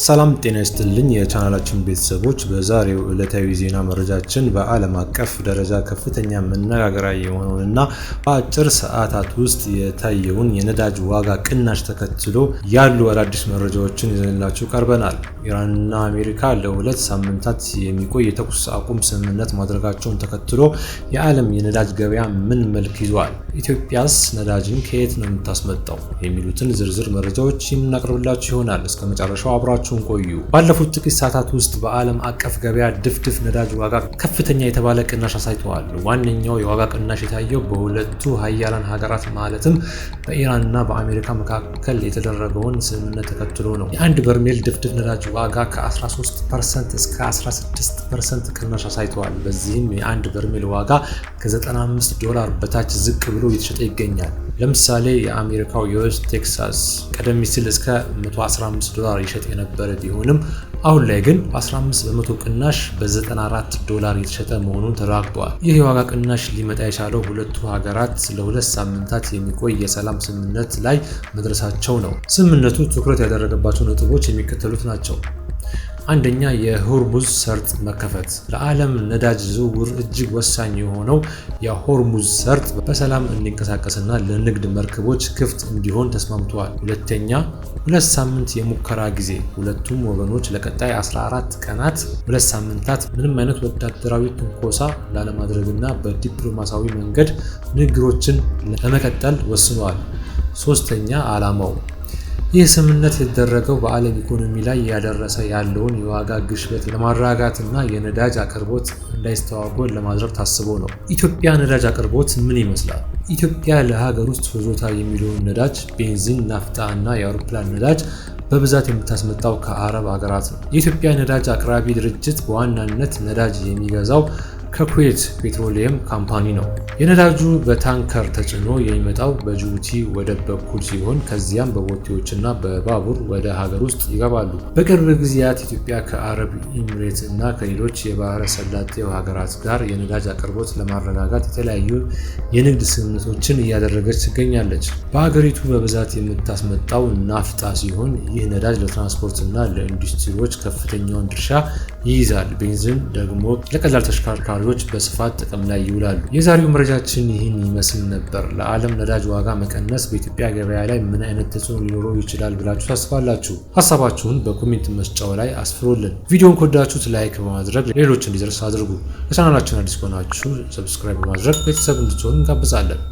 ሰላም ጤና ይስጥልኝ የቻናላችን ቤተሰቦች፣ በዛሬው ዕለታዊ ዜና መረጃችን በዓለም አቀፍ ደረጃ ከፍተኛ መነጋገሪያ የሆነውንና በአጭር ሰዓታት ውስጥ የታየውን የነዳጅ ዋጋ ቅናሽ ተከትሎ ያሉ አዳዲስ መረጃዎችን ይዘንላችሁ ቀርበናል። ኢራንና አሜሪካ ለሁለት ሳምንታት የሚቆይ የተኩስ አቁም ስምምነት ማድረጋቸውን ተከትሎ የዓለም የነዳጅ ገበያ ምን መልክ ይዟል? ኢትዮጵያስ ነዳጅን ከየት ነው የምታስመጣው? የሚሉትን ዝርዝር መረጃዎች የምናቀርብላችሁ ይሆናል። እስከ መጨረሻው አብራችሁን ቆዩ። ባለፉት ጥቂት ሰዓታት ውስጥ በዓለም አቀፍ ገበያ ድፍድፍ ነዳጅ ዋጋ ከፍተኛ የተባለ ቅናሽ አሳይተዋል። ዋነኛው የዋጋ ቅናሽ የታየው በሁለቱ ሀያላን ሀገራት ማለትም በኢራንና በአሜሪካ መካከል የተደረገውን ስምምነት ተከትሎ ነው። የአንድ በርሜል ድፍድፍ ነዳጅ ዋጋ ከ13% እስከ 16% ቅናሽ አሳይተዋል። በዚህም የአንድ በርሜል ዋጋ ከ$95 በታች ዝቅ ብሎ እየተሸጠ ይገኛል። ለምሳሌ የአሜሪካው የዌስት ቴክሳስ ቀደም ሲል እስከ $115 ይሸጥ የነበረ ቢሆንም አሁን ላይ ግን በ15 በመቶ ቅናሽ በ$94 የተሸጠ መሆኑን ተረጋግጧል። ይህ የዋጋ ቅናሽ ሊመጣ የቻለው ሁለቱ ሀገራት ለሁለት ሳምንታት የሚቆይ የሰላም ስምምነት ላይ መድረሳቸው ነው። ስምምነቱ ትኩረት ያደረገባቸው ነጥቦች የሚከተሉት ናቸው። አንደኛ፣ የሆርሙዝ ሰርጥ መከፈት። ለዓለም ነዳጅ ዝውውር እጅግ ወሳኝ የሆነው የሆርሙዝ ሰርጥ በሰላም እንዲንቀሳቀስና ለንግድ መርከቦች ክፍት እንዲሆን ተስማምተዋል። ሁለተኛ፣ 2 ሳምንት የሙከራ ጊዜ። ሁለቱም ወገኖች ለቀጣይ 14 ቀናት 2 ሳምንታት ምንም አይነት ወታደራዊ ትንኮሳ ላለማድረግና በዲፕሎማሲያዊ መንገድ ንግግሮችን ለመቀጠል ወስነዋል። ሶስተኛ፣ ዓላማው ይህ ስምምነት የተደረገው በዓለም ኢኮኖሚ ላይ ያደረሰ ያለውን የዋጋ ግሽበት ለማረጋጋትና የነዳጅ አቅርቦት እንዳይስተዋጎል ለማድረግ ታስቦ ነው። ኢትዮጵያ ነዳጅ አቅርቦት ምን ይመስላል? ኢትዮጵያ ለሀገር ውስጥ ፍጆታ የሚለውን ነዳጅ፣ ቤንዚን፣ ናፍጣ እና የአውሮፕላን ነዳጅ በብዛት የምታስመጣው ከአረብ ሀገራት ነው። የኢትዮጵያ ነዳጅ አቅራቢ ድርጅት በዋናነት ነዳጅ የሚገዛው ከኩዌት ፔትሮሊየም ካምፓኒ ነው። የነዳጁ በታንከር ተጭኖ የሚመጣው በጅቡቲ ወደብ በኩል ሲሆን ከዚያም በቦቴዎችና በባቡር ወደ ሀገር ውስጥ ይገባሉ። በቅርብ ጊዜያት ኢትዮጵያ ከአረብ ኤሚሬት እና ከሌሎች የባህረ ሰላጤው ሀገራት ጋር የነዳጅ አቅርቦት ለማረጋጋት የተለያዩ የንግድ ስምምነቶችን እያደረገች ትገኛለች። በሀገሪቱ በብዛት የምታስመጣው ናፍጣ ሲሆን ይህ ነዳጅ ለትራንስፖርትና ለኢንዱስትሪዎች ከፍተኛውን ድርሻ ይይዛል። ቤንዚን ደግሞ ለቀላል ተሽከርካሪዎች በስፋት ጥቅም ላይ ይውላሉ። የዛሬው መረጃችን ይህን ይመስል ነበር። ለዓለም ነዳጅ ዋጋ መቀነስ በኢትዮጵያ ገበያ ላይ ምን አይነት ተጽዕኖ ሊኖረው ይችላል ብላችሁ ታስባላችሁ? ሀሳባችሁን በኮሜንት መስጫው ላይ አስፍሩልን። ቪዲዮን ከወዳችሁት ላይክ በማድረግ ሌሎች እንዲደርስ አድርጉ። ለቻናላችን አዲስ ከሆናችሁ ሰብስክራይብ በማድረግ ቤተሰብ እንድትሆኑ እንጋብዛለን።